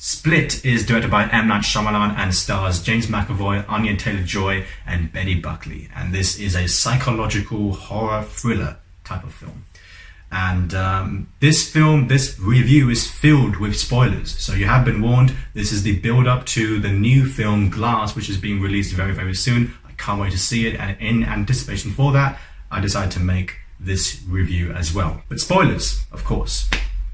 Split is directed by M Night Shyamalan and stars James McAvoy, Anya Taylor-Joy and Betty Buckley. And this is a psychological horror thriller type of film. And this review is filled with spoilers. So you have been warned. This is the build up to the new film Glass, which is being released very, very soon. I can't wait to see it. And in anticipation for that, I decided to make this review as well. But spoilers, of course.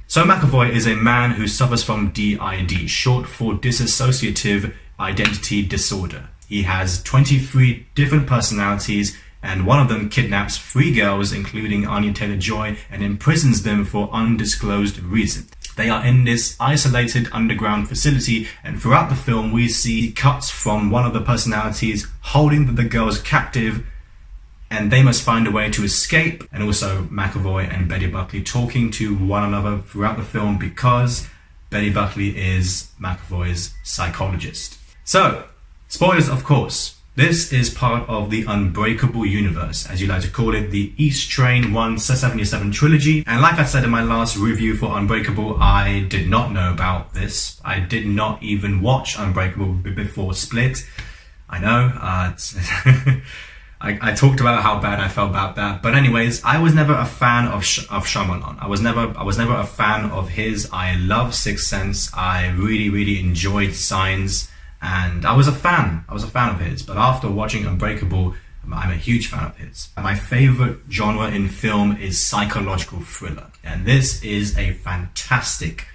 So McAvoy is a man who suffers from DID, short for dissociative identity disorder. He has 23 different personalities, and one of them kidnaps 3 girls, including Anya Taylor-Joy, and imprisons them for undisclosed reason. They are in this isolated underground facility, and throughout the film we see cuts from one of the personalities holding the girls captive, and they must find a way to escape, and also McAvoy and Betty Buckley talking to one another throughout the film because Betty Buckley is McAvoy's psychologist. So, spoilers of course. This is part of the Unbreakable universe, as you like to call it, the East Train 177 trilogy. And like I said in my last review for Unbreakable, I did not know about this. I did not even watch Unbreakable before Split. I know, I talked about how bad I felt about that, but anyways, I was never a fan of Shyamalan. I was never a fan of his. I love Sixth Sense. I really enjoyed Signs, and I was a fan of his. But after watching Unbreakable, I'm a huge fan of his. My favorite genre in film is psychological thriller, and this is a fantastic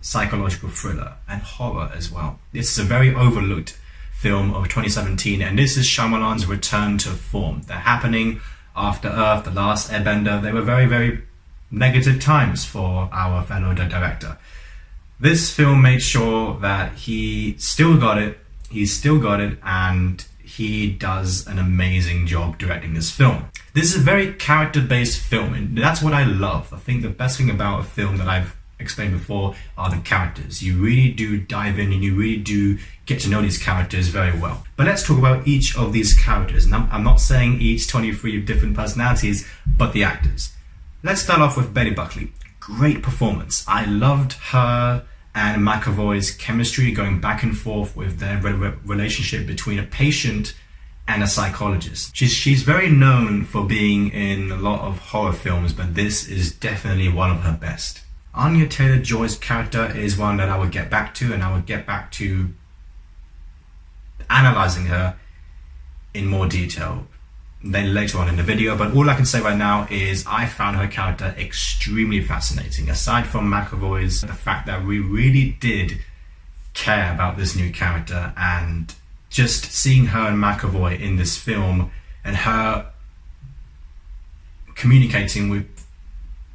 psychological thriller and horror as well. This is a very overlooked film of 2017, and this is Shyamalan's return to form. They're happening after Earth, The Last Airbender. They were very negative times for our fellow director. This film made sure that he still got it, and he does an amazing job directing this film. This is a very character-based film, and that's what I love. I think the best thing about a film that I've explained before are the characters. You really do dive in and you really do get to know these characters very well. But let's talk about each of these characters. And I'm not saying each 23 different personalities, but the actors. Let's start off with Betty Buckley. Great performance. I loved her and McAvoy's chemistry, going back and forth with their relationship between a patient and a psychologist. She's very known for being in a lot of horror films, but this is definitely one of her best. Anya Taylor-Joy's character is one that I would get back to, and I would get back to analysing her in more detail then later on in the video, but all I can say right now is I found her character extremely fascinating. Aside from McAvoy's, the fact that we really did care about this new character, and just seeing her and McAvoy in this film and her communicating with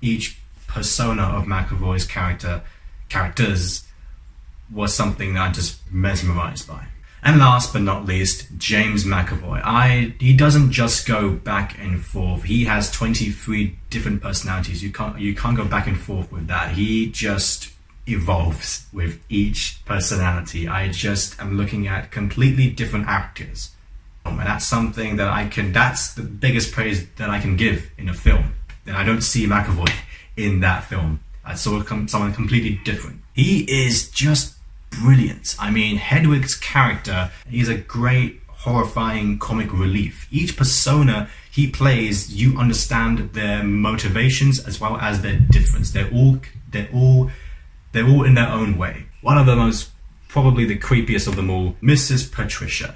each persona of McAvoy's characters was something that I'm just mesmerized by. And last but not least, James McAvoy. He doesn't just go back and forth. He has 23 different personalities. You can't go back and forth with that. He just evolves with each personality. I just am looking at completely different actors. And that's something that that's the biggest praise that I can give in a film. That I don't see McAvoy in that film. I saw someone completely different. He is just brilliant. I mean, Hedwig's character, he's a great, horrifying comic relief. Each persona he plays, you understand their motivations as well as their difference. They're all in their own way. One of the most, probably the creepiest of them all, Mrs. Patricia.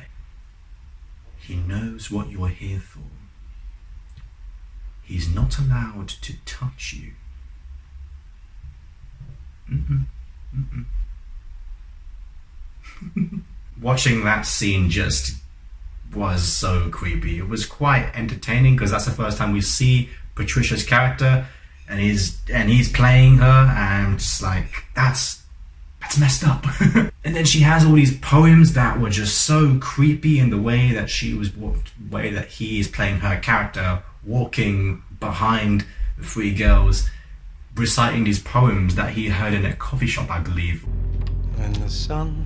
He knows what you're here for. He's not allowed to touch you. Watching that scene just was so creepy. It was quite entertaining because that's the first time we see Patricia's character, and he's playing her, and I'm just like, that's messed up. And then she has all these poems that were just so creepy in the way that he is playing her character, walking behind the 3 girls, reciting these poems that he heard in a coffee shop, I believe. In the sun,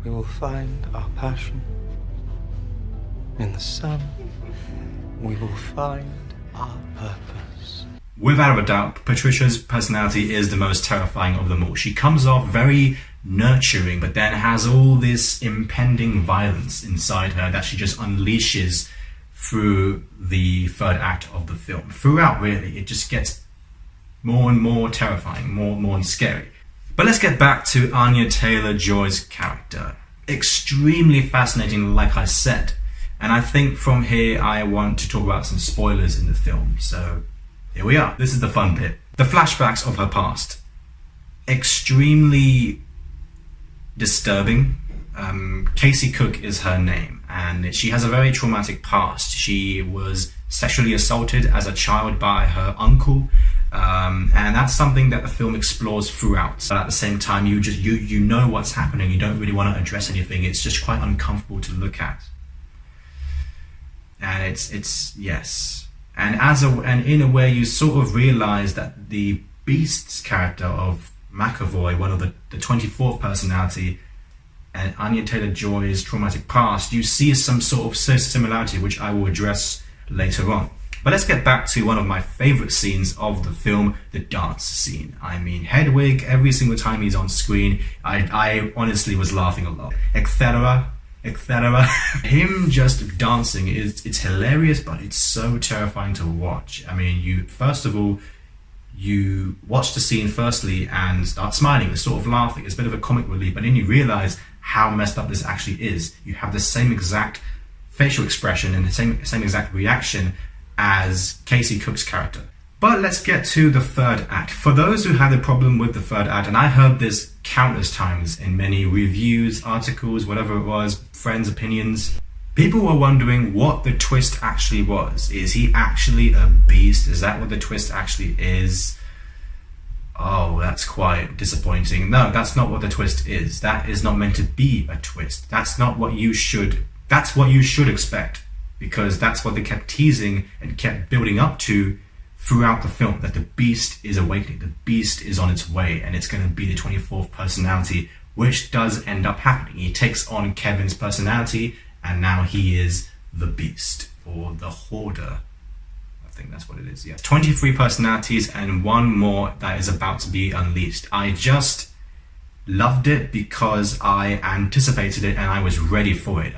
we will find our passion. In the sun, we will find our purpose. without a doubt, Patricia's personality is the most terrifying of them all. She comes off very nurturing, but then has all this impending violence inside her that she just unleashes through the third act of the film. Throughout, really, it just gets more and more terrifying, more and scary. But let's get back to Anya Taylor-Joy's character. Extremely fascinating, like I said. And I think from here I want to talk about some spoilers in the film. So here we are. This is the fun bit. The flashbacks of her past. Extremely disturbing. Casey Cook is her name, and she has a very traumatic past. She was sexually assaulted as a child by her uncle, and that's something that the film explores throughout. But at the same time, you know what's happening. You don't really want to address anything. It's just quite uncomfortable to look at. And it's yes. And in a way, you sort of realize that the Beast's character of McAvoy, one of the 24th personality, and Anya Taylor-Joy's traumatic past, you see some sort of similarity, which I will address later on. But let's get back to one of my favorite scenes of the film, the dance scene. I mean, Hedwig, every single time he's on screen, I honestly was laughing a lot. Etc. Him just dancing, it's hilarious, but it's so terrifying to watch. I mean, first of all, you watch the scene firstly and start smiling and sort of laughing. It's a bit of a comic relief, but then you realize how messed up this actually is. You have the same exact facial expression and the same exact reaction as Casey Cook's character. But let's get to the third act. For those who had a problem with the third act, and I heard this countless times in many reviews, articles, whatever it was, friends' opinions, people were wondering what the twist actually was. Is he actually a beast? Is that what the twist actually is? Oh, that's quite disappointing. No, that's not what the twist is. That is not meant to be a twist. That's what you should expect, because that's what they kept teasing and kept building up to throughout the film, that the Beast is awakening, the Beast is on its way, and it's going to be the 24th personality, which does end up happening. He takes on Kevin's personality, and now he is the Beast, or the Hoarder. I think that's what it is, yeah. 23 personalities and one more that is about to be unleashed. I just loved it because I anticipated it and I was ready for it.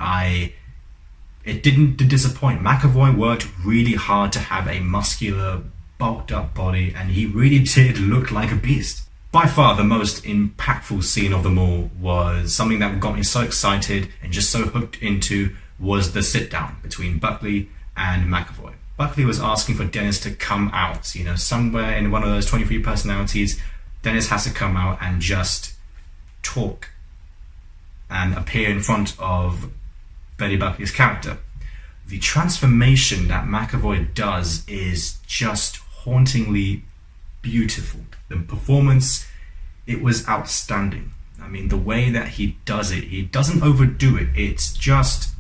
It didn't disappoint. McAvoy worked really hard to have a muscular, bulked up body, and he really did look like a beast. By far the most impactful scene of them all was something that got me so excited and just so hooked into, was the sit down between Buckley and McAvoy. Buckley was asking for Dennis to come out, somewhere in one of those 23 personalities. Dennis has to come out and just talk and appear in front of Betty Buckley's character. The transformation that McAvoy does is just hauntingly beautiful. The performance, it was outstanding. I mean, the way that he does it, he doesn't overdo it. It's just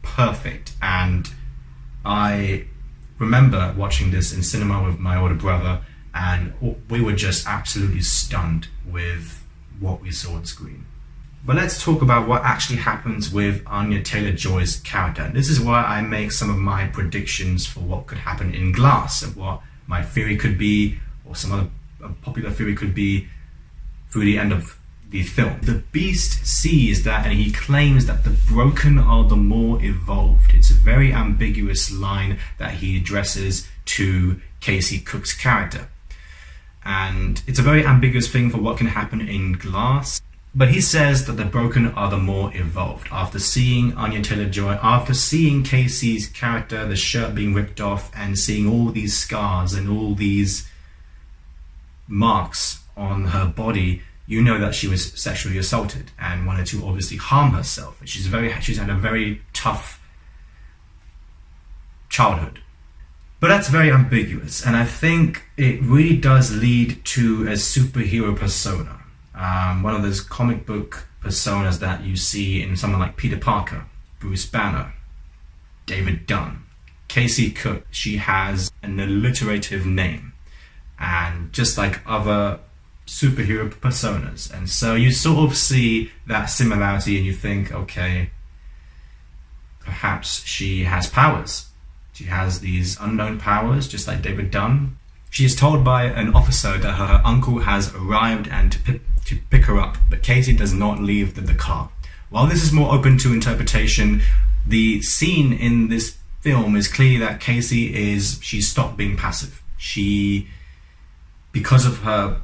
perfect. And I remember watching this in cinema with my older brother, and we were just absolutely stunned with what we saw on screen. But let's talk about what actually happens with Anya Taylor-Joy's character. And this is where I make some of my predictions for what could happen in Glass, and what my theory could be, or some other popular theory could be, through the end of the film. The Beast sees that, and he claims that the broken are the more evolved. It's a very ambiguous line that he addresses to Casey Cook's character. And it's a very ambiguous thing for what can happen in Glass. But he says that the broken are the more evolved. After seeing Anya Taylor-Joy, after seeing Casey's character, the shirt being ripped off, and seeing all these scars and all these marks on her body, you know that she was sexually assaulted and wanted to obviously harm herself. She's had a very tough childhood. But that's very ambiguous, and I think it really does lead to a superhero persona. One of those comic book personas that you see in someone like Peter Parker, Bruce Banner, David Dunn, Casey Cook. She has an alliterative name, and just like other superhero personas. And so you sort of see that similarity and you think, okay, perhaps she has powers. She has these unknown powers, just like David Dunn. She is told by an officer that her uncle has arrived and to pick her up, but Casey does not leave the car. While this is more open to interpretation, the scene in this film is clear that she's stopped being passive. Because of her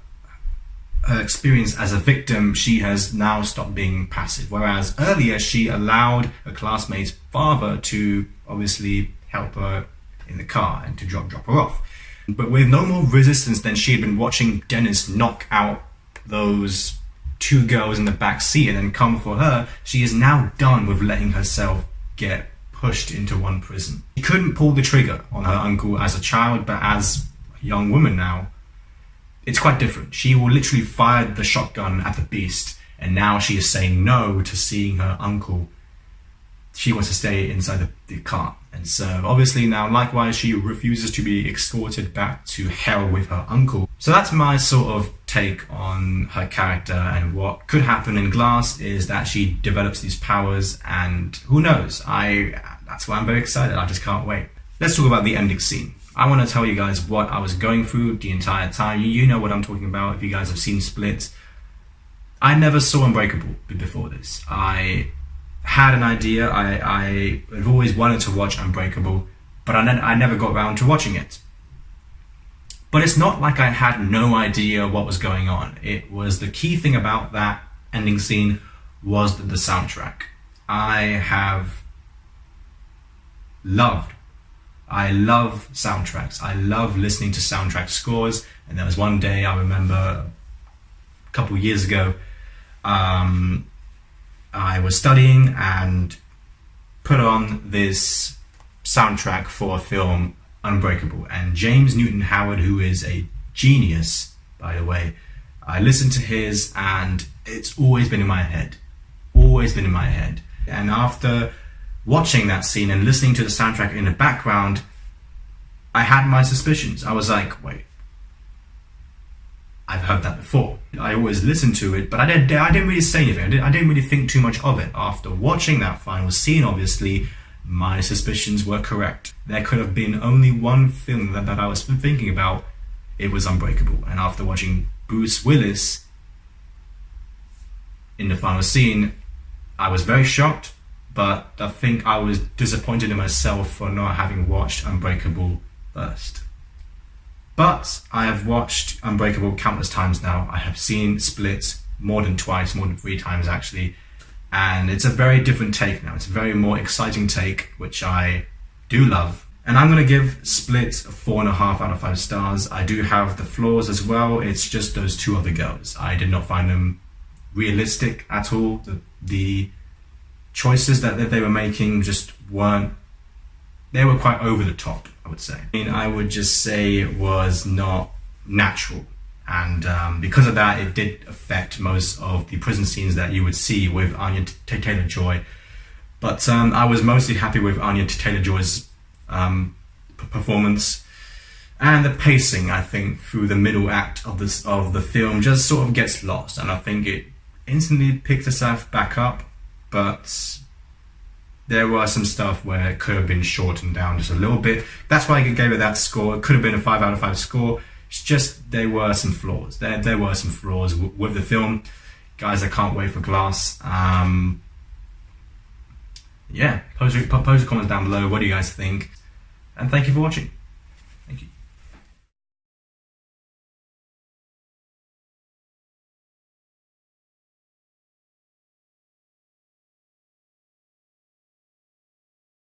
experience as a victim, she has now stopped being passive. Whereas earlier she allowed a classmate's father to obviously help her in the car and to drop her off. But with no more resistance than she had been watching Dennis knock out those two girls in the back seat and then come for her, she is now done with letting herself get pushed into one prison. She couldn't pull the trigger on her uncle as a child, but as a young woman now, it's quite different. She will literally fire the shotgun at the beast, and now she is saying no to seeing her uncle. She wants to stay inside the car. And so obviously now likewise she refuses to be escorted back to hell with her uncle. So that's my sort of take on her character, and what could happen in Glass is that she develops these powers, and who knows, that's why I'm very excited. I just can't wait. Let's talk about the ending scene. I want to tell you guys what I was going through the entire time. You know what I'm talking about if you guys have seen Split. I never saw Unbreakable before this. I had an idea. I have always wanted to watch Unbreakable, but I never got around to watching it. But it's not like I had no idea what was going on. It was the key thing about that ending scene was the soundtrack. I love soundtracks. I love listening to soundtrack scores. And there was one day I remember a couple of years ago, I was studying and put on this soundtrack for a film, Unbreakable, and James Newton Howard, who is a genius, by the way, I listened to his and it's always been in my head. And after watching that scene and listening to the soundtrack in the background, I had my suspicions. I was like, wait, I've heard that before. I always listened to it, but I didn't really say anything. I didn't really think too much of it. After watching that final scene, obviously, my suspicions were correct. There could have been only one film that I was thinking about. It was Unbreakable. And after watching Bruce Willis in the final scene, I was very shocked, but I think I was disappointed in myself for not having watched Unbreakable first. But I have watched Unbreakable countless times now. I have seen Split more than 3 times actually. And it's a very different take now. It's a very more exciting take, which I do love. And I'm going to give Split a 4.5 out of 5 stars. I do have the flaws as well. It's just those two other girls. I did not find them realistic at all. The choices that they were making just weren't, they were quite over the top, I would say. I would just say it was not natural. And because of that, it did affect most of the prison scenes that you would see with Anya Taylor-Joy. But I was mostly happy with Anya Taylor-Joy's performance. And the pacing, I think, through the middle act of the film just sort of gets lost. And I think it instantly picks itself back up. But there was some stuff where it could have been shortened down just a little bit. That's why I gave it that score. It could have been a 5 out of 5 score. It's just there were some flaws. There were some flaws with the film. Guys, I can't wait for Glass. Yeah, post your comments down below. What do you guys think? And thank you for watching.